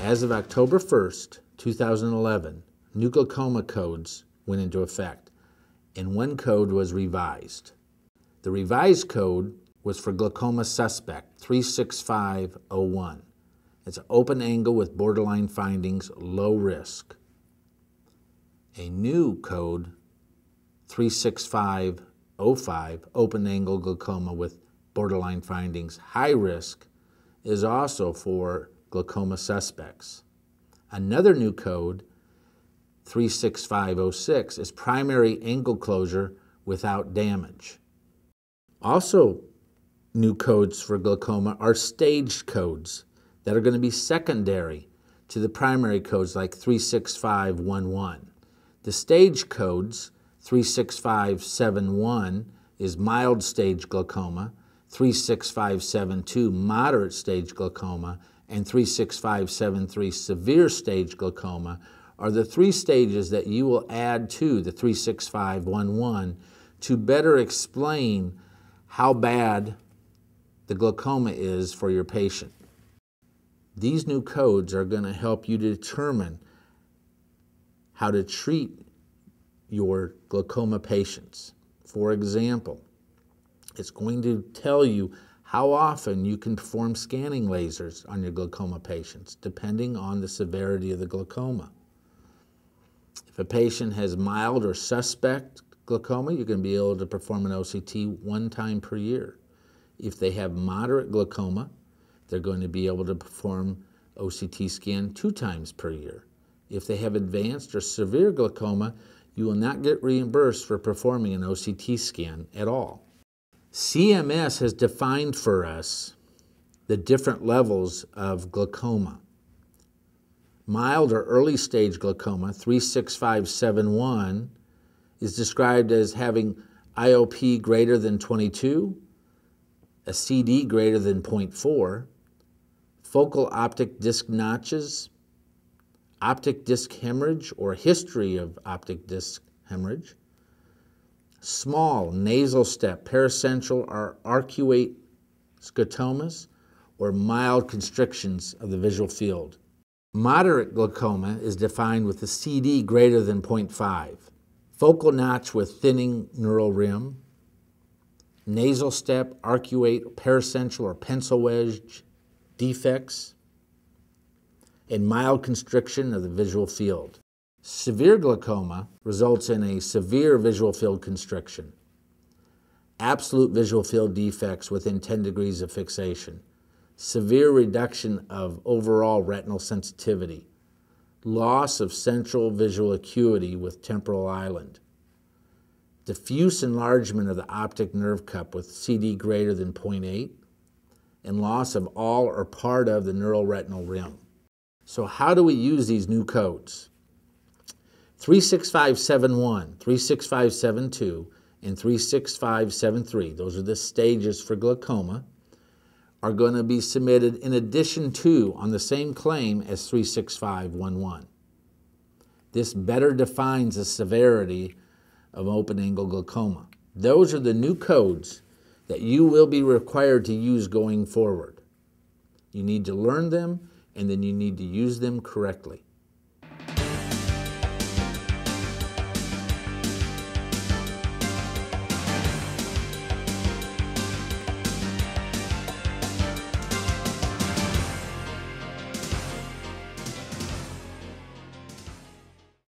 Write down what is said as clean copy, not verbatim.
As of October 1st, 2011, new glaucoma codes went into effect, and one code was revised. The revised code was for glaucoma suspect 36501. It's an open angle with borderline findings, low risk. A new code 36505, open angle glaucoma with borderline findings, high risk, is also for glaucoma suspects. Another new code 36506 is primary angle closure without damage. Also, new codes for glaucoma are staged codes that are going to be secondary to the primary codes like 36511. The stage codes, 36571 is mild stage glaucoma, 36572 moderate stage glaucoma, and 36573 severe stage glaucoma are the three stages that you will add to the 36511 to better explain how bad the glaucoma is for your patient. These new codes are going to help you determine how to treat your glaucoma patients. For example, it's going to tell you how often you can perform scanning lasers on your glaucoma patients, depending on the severity of the glaucoma. If a patient has mild or suspect glaucoma, you're going to be able to perform an OCT 1 time per year. If they have moderate glaucoma, they're going to be able to perform OCT scan 2 times per year. If they have advanced or severe glaucoma, you will not get reimbursed for performing an OCT scan at all. CMS has defined for us the different levels of glaucoma. Mild or early stage glaucoma, 36571, is described as having IOP greater than 22, a CD greater than 0.4, focal optic disc notches, optic disc hemorrhage or history of optic disc hemorrhage, small nasal step, paracentral or arcuate scotomas, or mild constrictions of the visual field. Moderate glaucoma is defined with a CD greater than 0.5, focal notch with thinning neural rim, nasal step, arcuate, paracentral or pencil wedge defects, and mild constriction of the visual field. Severe glaucoma results in a severe visual field constriction, absolute visual field defects within 10 degrees of fixation, severe reduction of overall retinal sensitivity, loss of central visual acuity with temporal island, diffuse enlargement of the optic nerve cup with CD greater than 0.8, and loss of all or part of the neural retinal rim. So how do we use these new codes? 36571, 36572, and 36573, those are the stages for glaucoma, are going to be submitted in addition to on the same claim as 36511. This better defines the severity of open-angle glaucoma. Those are the new codes that you will be required to use going forward. You need to learn them, and then you need to use them correctly.